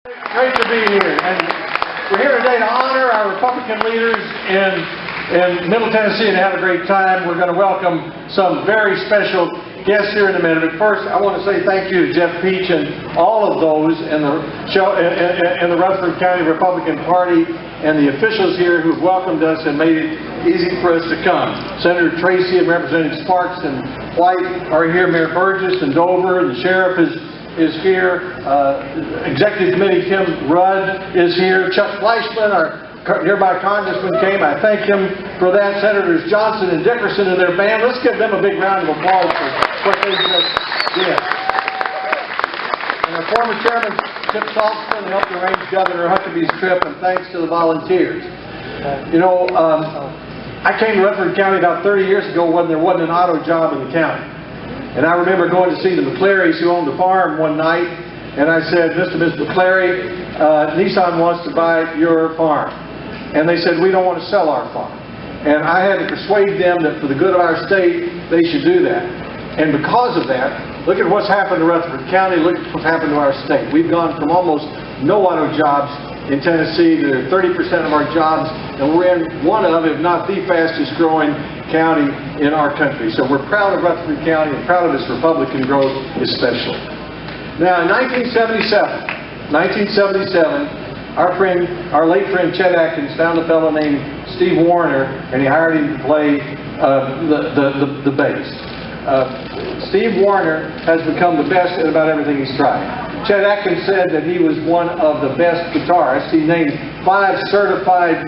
Great to be here, and we're here today to honor our Republican leaders in Middle Tennessee and have a great time. We're going to welcome some very special guests here in a minute, but first I want to say thank you to Jeff Peach and all of those in the Rutherford County Republican Party and the officials here who've welcomed us and made it easy for us to come. Senator Tracy and Representative Sparks and White are here, Mayor Burgess and Dover, and the Sheriff is here, Executive Committee Tim Rudd is here, Chuck Fleischman, our nearby Congressman, came. I thank him for that. Senators Johnson and Dickerson and their band. Let's give them a big round of applause for what they just did. And our former Chairman Chip Saltzman helped arrange Governor Huckabee's trip, and thanks to the volunteers. You know, I came to Rutherford County about 30 years ago when there wasn't an auto job in the county. And I remember going to see the McClarys who owned the farm one night, and I said, Mr. and Ms. McClary, Nissan wants to buy your farm. And they said, we don't want to sell our farm. And I had to persuade them that for the good of our state, they should do that. And because of that, look at what's happened to Rutherford County, look at what's happened to our state. We've gone from almost no auto jobs in Tennessee to 30% of our jobs, and we're in one of, if not the fastest growing county in our country. So we're proud of Rutherford County and proud of its Republican growth especially. Now in 1977, our late friend Chet Atkins found a fellow named Steve Wariner, and he hired him to play the bass. Steve Wariner has become the best at about everything he's tried. Chet Atkins said that he was one of the best guitarists. He named 5 certified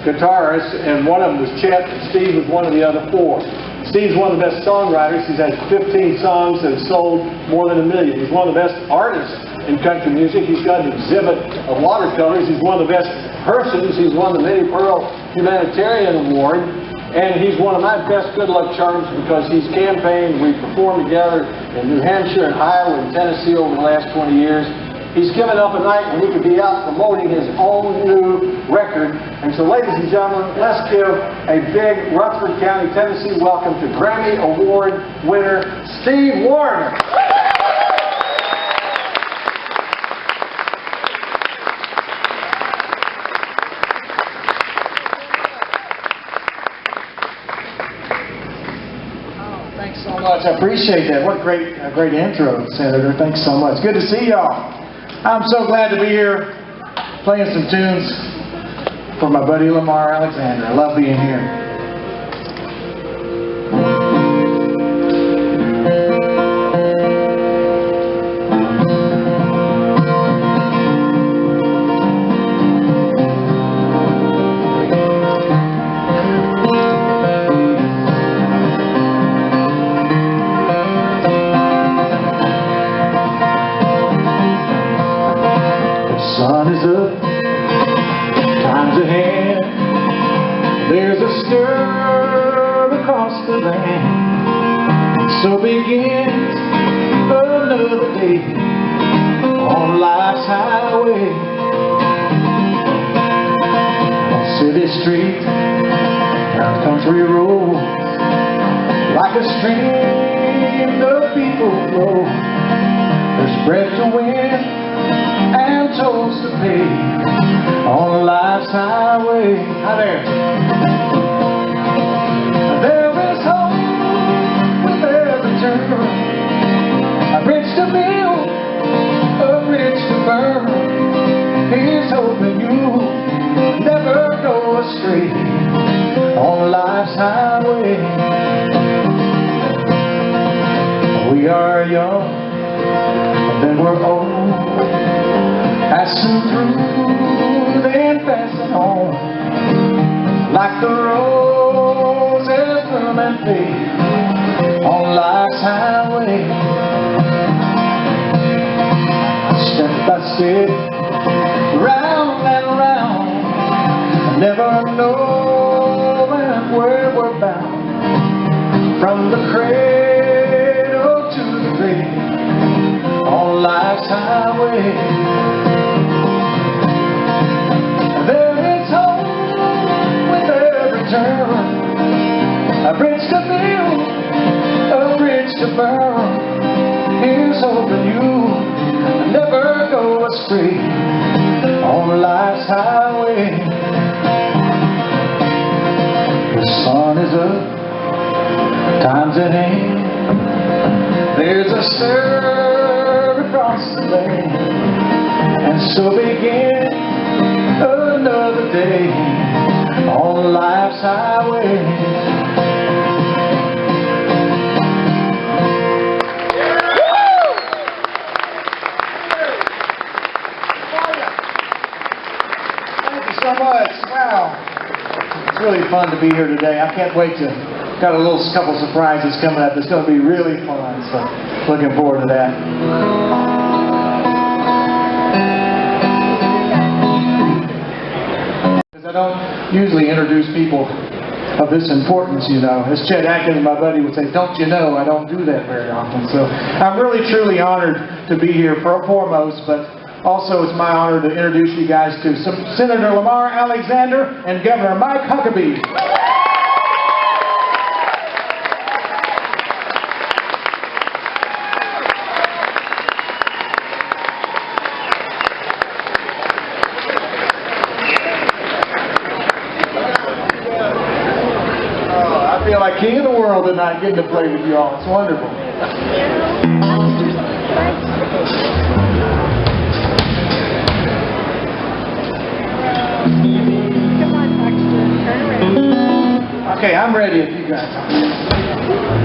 guitarists, and one of them was Chet, and Steve was one of the other 4. Steve's one of the best songwriters. He's had 15 songs that have sold more than 1 million. He's one of the best artists in country music. He's got an exhibit of watercolors. He's one of the best persons. He's won the Minnie Pearl Humanitarian Award. And he's one of my best good luck charms because he's campaigned. We've performed together in New Hampshire and Iowa and Tennessee over the last 20 years. He's given up a night when he could be out promoting his own new record. And so, ladies and gentlemen, let's give a big Rutherford County, Tennessee welcome to Grammy Award winner Steve Wariner. Thanks so much. I appreciate that. What a great intro, Senator. Thanks so much. Good to see y'all. I'm so glad to be here playing some tunes for my buddy Lamar Alexander. I love being here. Sun is up, time's ahead, there's a stir across the land, so begins another day on life's highway. On city street, down country road, like a stream the people flow, there's breath to win and tolls to pay on life's highway. Hi there. There is hope with every turn, a bridge to build, a bridge to burn. Here's hoping you never go astray on life's highway. We are young, and then we're old, passing through, then passing on, like the roses bloom and fade on life's highway. Step by step, round and round, never knowing where we're bound, from the cradle to the grave on life's highway. A bridge to build, a bridge to burn. Here's hoping you never go astray on life's highway. The sun is up, time's at hand. There's a stir across the land, and so begins another day on life's highway. So much. Wow. It's really fun to be here today. I can't wait to, got a couple surprises coming up. It's going to be really fun. So looking forward to that. Because I don't usually introduce people of this importance, you know. As Chet Atkins, my buddy, would say, don't you know, I don't do that very often. So I'm really, truly honored to be here foremost, but also, it's my honor to introduce you guys to Senator Lamar Alexander and Governor Mike Huckabee. Oh, I feel like king of the world tonight getting to play with you all. It's wonderful. Okay, I'm ready if you guys are.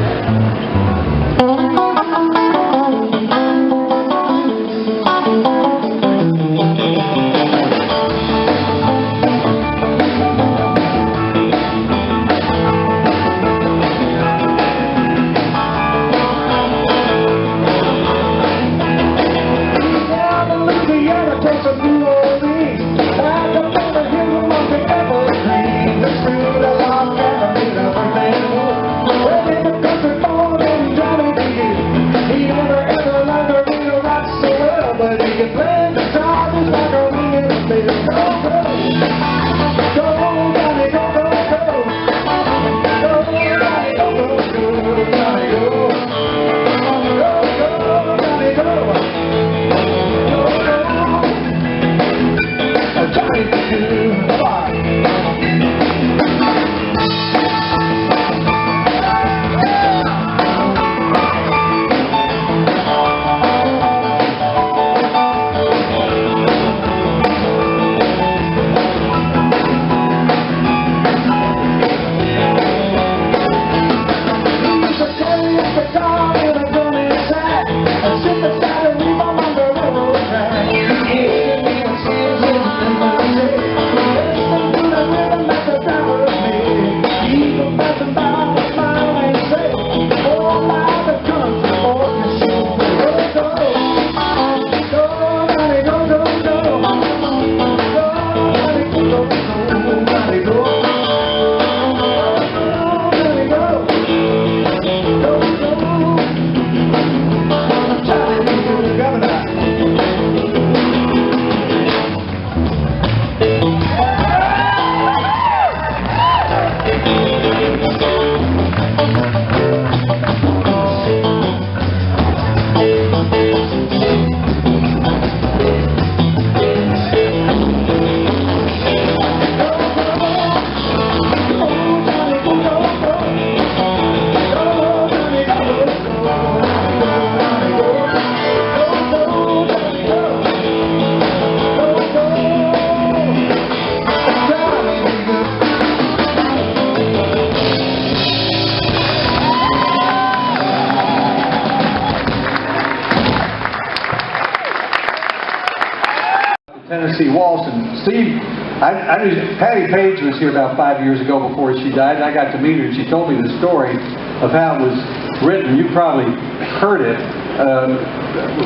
Tennessee Waltz, and Steve, Patty Page was here about 5 years ago before she died, and I got to meet her, and she told me the story of how it was written. You probably heard it.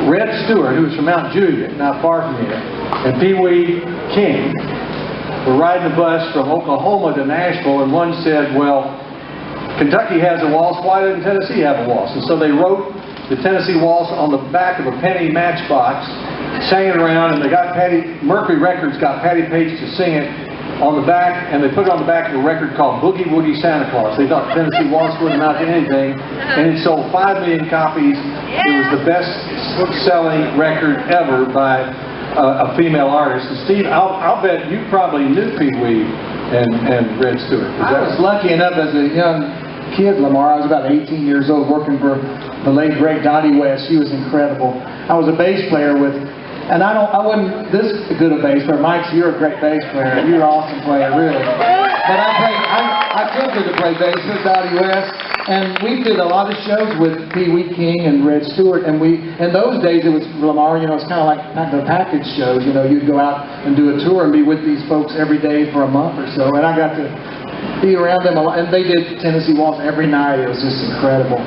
Red Stewart, who was from Mount Juliet, not far from here, and Pee Wee King were riding the bus from Oklahoma to Nashville, and one said, well, Kentucky has a waltz, why doesn't Tennessee have a waltz? And so they wrote the Tennessee Waltz on the back of a penny matchbox, sang it around, and they got Mercury Records got Patty Page to sing it, on the back, and they put it on the back of a record called Boogie Woogie Santa Claus. They thought Tennessee Waltz wouldn't amount to anything, and it sold 5 million copies. It was the best-selling record ever by a female artist. And Steve, I'll bet you probably knew Pee Wee and Red Stewart. I was lucky enough as a young kid, Lamar. I was about 18 years old working for the late great Dottie West. She was incredible. I was a bass player with. And I wasn't this good a bass player. Mike, you're a great bass player. You're an awesome player, really. But I attempted to play bass with Dottie West, and we did a lot of shows with Pee Wee King and Red Stewart. And in those days, it was Lamar. You know, it's kind of like the package shows. You know, you'd go out and do a tour and be with these folks every day for a month or so. And I got to be around them a lot. And they did Tennessee Waltz every night. It was just incredible.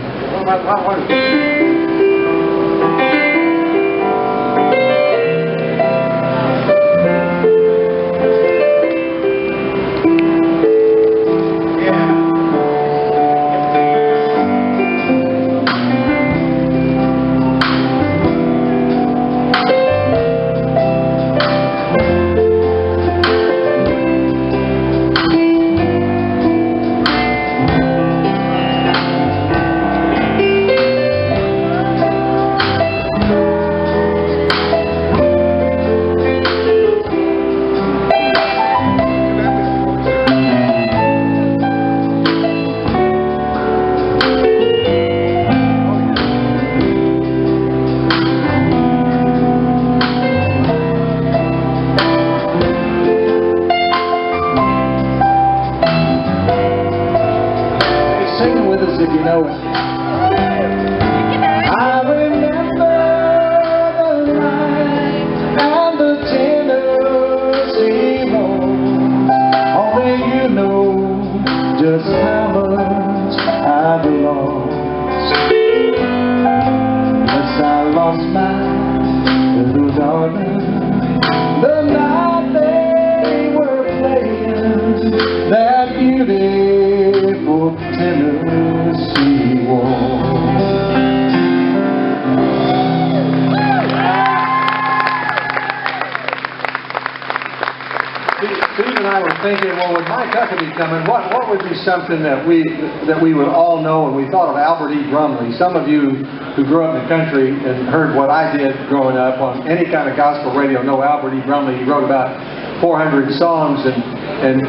Thinking, well, with Mike Huckabee coming, what would be something that we would all know? And we thought of Albert E. Brumley. Some of you who grew up in the country and heard what I did growing up on any kind of gospel radio know Albert E. Brumley. He wrote about 400 songs, and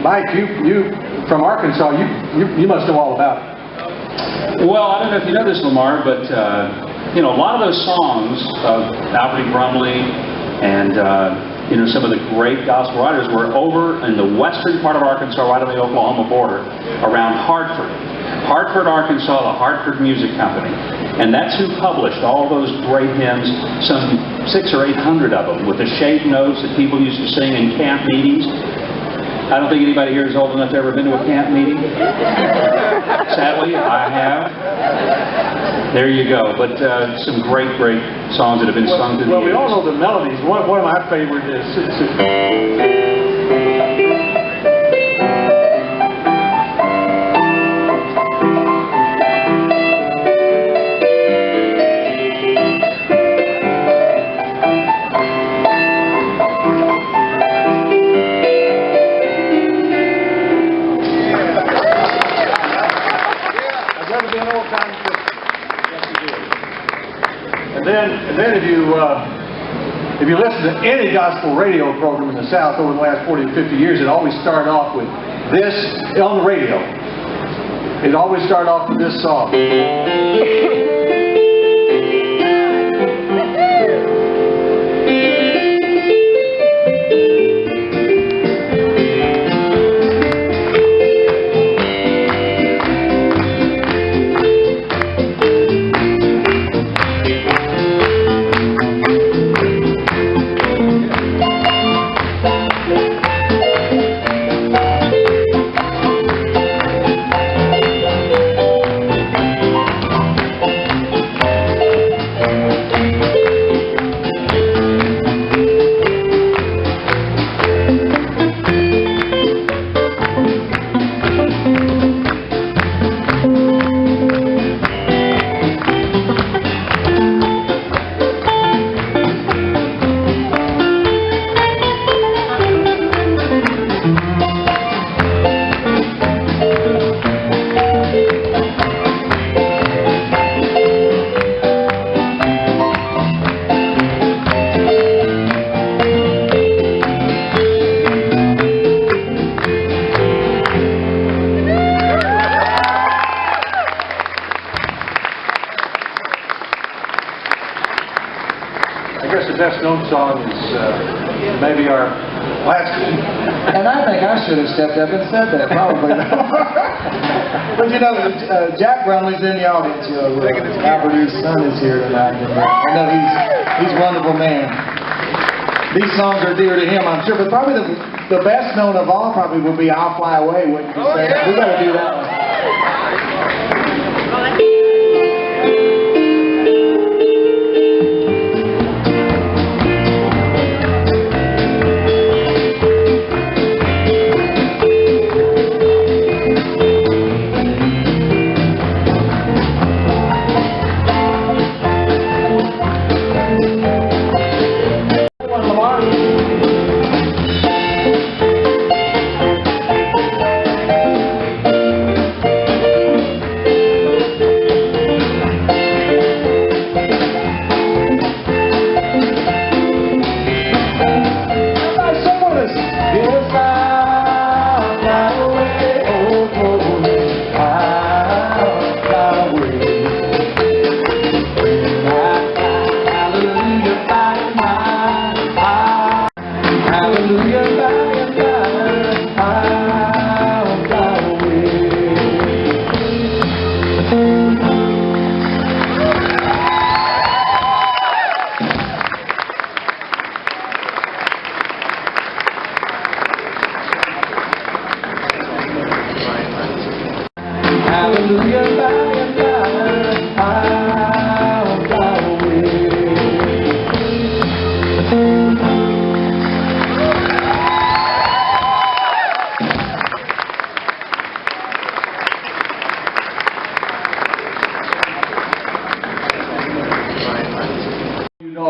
Mike, you from Arkansas, you must know all about it. Well, I don't know if you know this, Lamar, but you know, a lot of those songs of Albert E. Brumley and you know, some of the great gospel writers were over in the western part of Arkansas, right on the Oklahoma border, around Hartford, Arkansas, the Hartford Music Company. And that's who published all those great hymns, some 600 or 800 of them, with the shaped notes that people used to sing in camp meetings. I don't think anybody here is old enough to ever been to a camp meeting. Sadly, I have. There you go. But some great songs that have been sung through the years. Well, we all know the melodies. One of my favorite is... And then if you listen to any gospel radio program in the South over the last 40 to 50 years, it always started off with this on the radio. It always started off with this song. best known song is maybe our last. And I think I should have stepped up and said that, probably. But you know, Jack Brumley's in the audience. You know, Albert's son is here tonight. And I know he's a wonderful man. These songs are dear to him, I'm sure. But probably the best known of all probably will be "I'll Fly Away," wouldn't you say? Yeah. We got to do that one.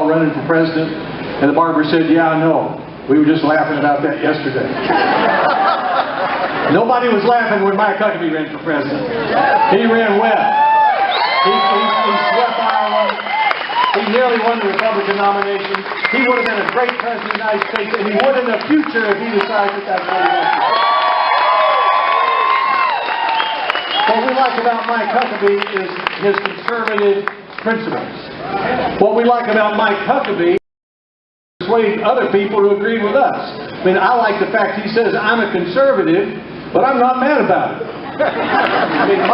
Running for president, and the barber said, "Yeah, I know. We were just laughing about that yesterday." Nobody was laughing when Mike Huckabee ran for president. He ran well. He swept Ireland. He nearly won the Republican nomination. He would have been a great president of the United States, and he would in the future if he decided that that's what he wanted. What we like about Mike Huckabee is his conservative principles. What we like about Mike Huckabee is persuade other people to agree with us. I mean, I like the fact he says, "I'm a conservative, but I'm not mad about it." I mean,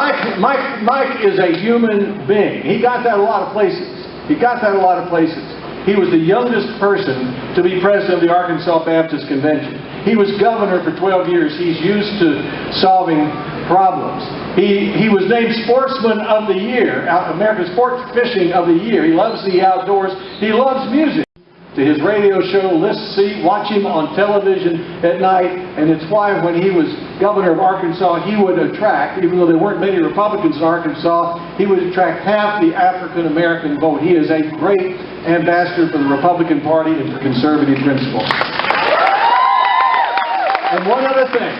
Mike is a human being. He got that a lot of places. He got that a lot of places. He was the youngest person to be president of the Arkansas Baptist Convention. He was governor for 12 years. He's used to solving problems. He was named Sportsman of the Year, America's Sport Fishing of the Year. He loves the outdoors. He loves music. To his radio show, watch him on television at night, and it's why when he was governor of Arkansas, he would attract, even though there weren't many Republicans in Arkansas, he would attract half the African American vote. He is a great ambassador for the Republican Party and for conservative principles. And one other thing.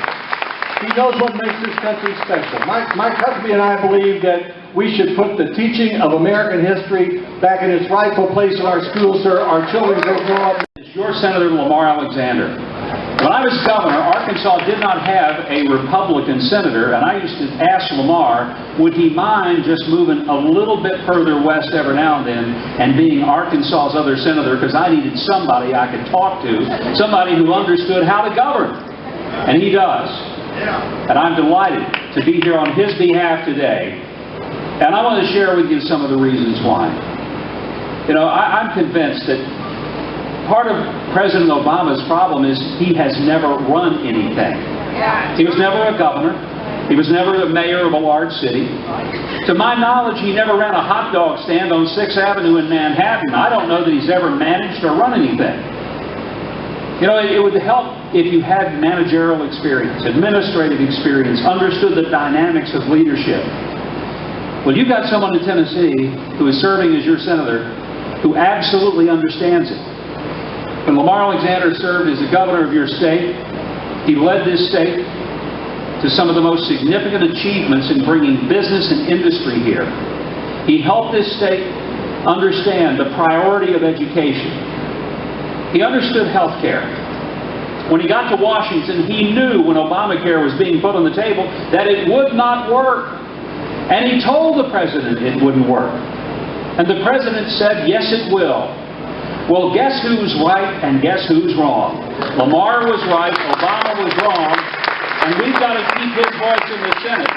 He knows what makes this country special. Mike Huckabee and I believe that we should put the teaching of American history back in its rightful place in our schools so our children will grow up. It's your Senator Lamar Alexander. When I was governor, Arkansas did not have a Republican senator, and I used to ask Lamar, would he mind just moving a little bit further west every now and then and being Arkansas's other senator, because I needed somebody I could talk to, somebody who understood how to govern. And he does. And I'm delighted to be here on his behalf today. And I want to share with you some of the reasons why. You know, I'm convinced that part of President Obama's problem is he has never run anything. He was never a governor. He was never the mayor of a large city. To my knowledge, he never ran a hot dog stand on 6th Avenue in Manhattan. I don't know that he's ever managed or run anything. You know, it would help if you had managerial experience, administrative experience, understood the dynamics of leadership. Well, you've got someone in Tennessee who is serving as your senator who absolutely understands it. When Lamar Alexander served as the governor of your state, he led this state to some of the most significant achievements in bringing business and industry here. He helped this state understand the priority of education. He understood health care. When he got to Washington, he knew when Obamacare was being put on the table that it would not work. And he told the president it wouldn't work. And the president said, yes, it will. Well, guess who's right and guess who's wrong? Lamar was right, Obama was wrong, and we've got to keep his voice in the Senate,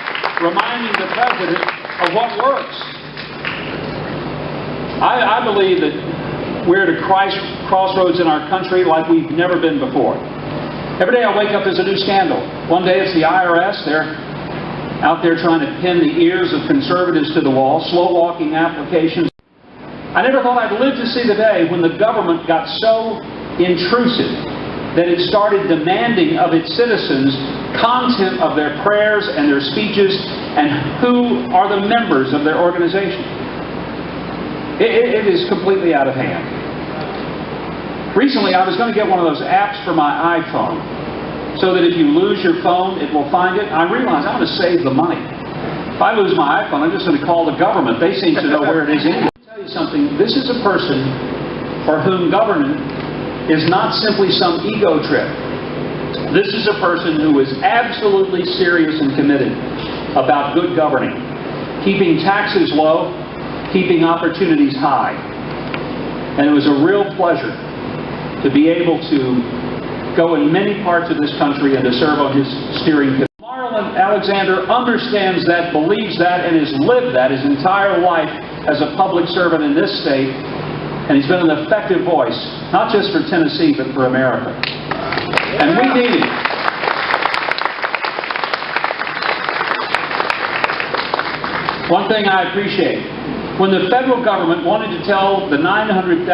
reminding the President of what works. I believe that we're at a crossroads in our country like we've never been before. Every day I wake up, there's a new scandal. One day it's the IRS. They're out there trying to pin the ears of conservatives to the wall, slow-walking applications. I never thought I'd live to see the day when the government got so intrusive that it started demanding of its citizens content of their prayers and their speeches and who are the members of their organization. It is completely out of hand. Recently, I was going to get one of those apps for my iPhone so that if you lose your phone, it will find it. I realized I'm going to save the money. If I lose my iPhone, I'm just going to call the government. They seem to know where it is anyway. Something, this is a person for whom government is not simply some ego trip. This is a person who is absolutely serious and committed about good governing, keeping taxes low, keeping opportunities high. And it was a real pleasure to be able to go in many parts of this country and to serve on his steering committee. Lamar Alexander understands that, believes that, and has lived that his entire life as a public servant in this state, and he's been an effective voice, not just for Tennessee, but for America. And we need him. One thing I appreciate, when the federal government wanted to tell the 900,000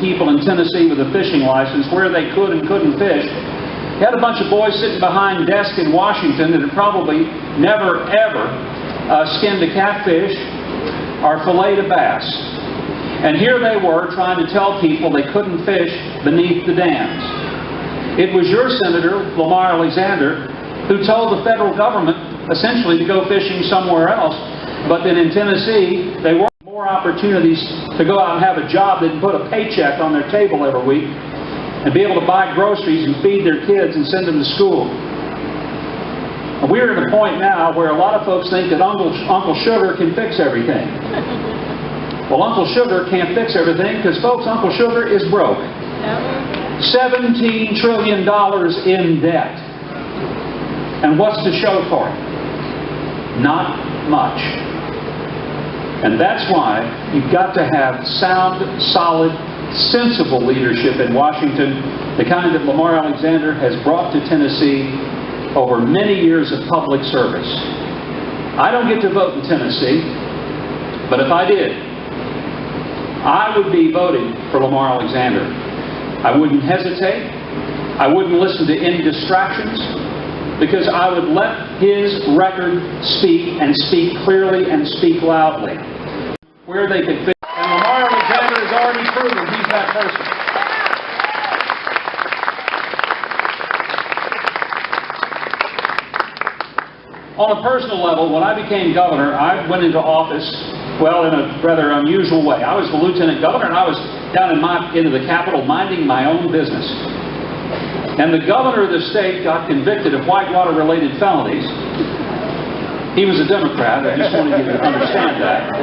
people in Tennessee with a fishing license where they could and couldn't fish, you had a bunch of boys sitting behind desks in Washington that had probably never, ever skinned a catfish or filleted a bass. And here they were trying to tell people they couldn't fish beneath the dams. It was your Senator, Lamar Alexander, who told the federal government essentially to go fishing somewhere else, but then in Tennessee they were more opportunities to go out and have a job that put a paycheck on their table every week and be able to buy groceries and feed their kids and send them to school. We're at a point now where a lot of folks think that Uncle Sugar can fix everything. Well, Uncle Sugar can't fix everything because, folks, Uncle Sugar is broke. $17 trillion in debt. And what's to show for it? Not much. And that's why you've got to have sound, solid, sensible leadership in Washington, the kind that Lamar Alexander has brought to Tennessee over many years of public service. I don't get to vote in Tennessee, but if I did, I would be voting for Lamar Alexander. I wouldn't hesitate. I wouldn't listen to any distractions, because I would let his record speak, and speak clearly and speak loudly. Where they could fit. And Lamar Alexander has already proven he's that person. On a personal level, when I became governor, I went into office, well, in a rather unusual way. I was the lieutenant governor, and I was down into the Capitol minding my own business. And the governor of the state got convicted of Whitewater-related felonies. He was a Democrat. I just wanted you to understand that.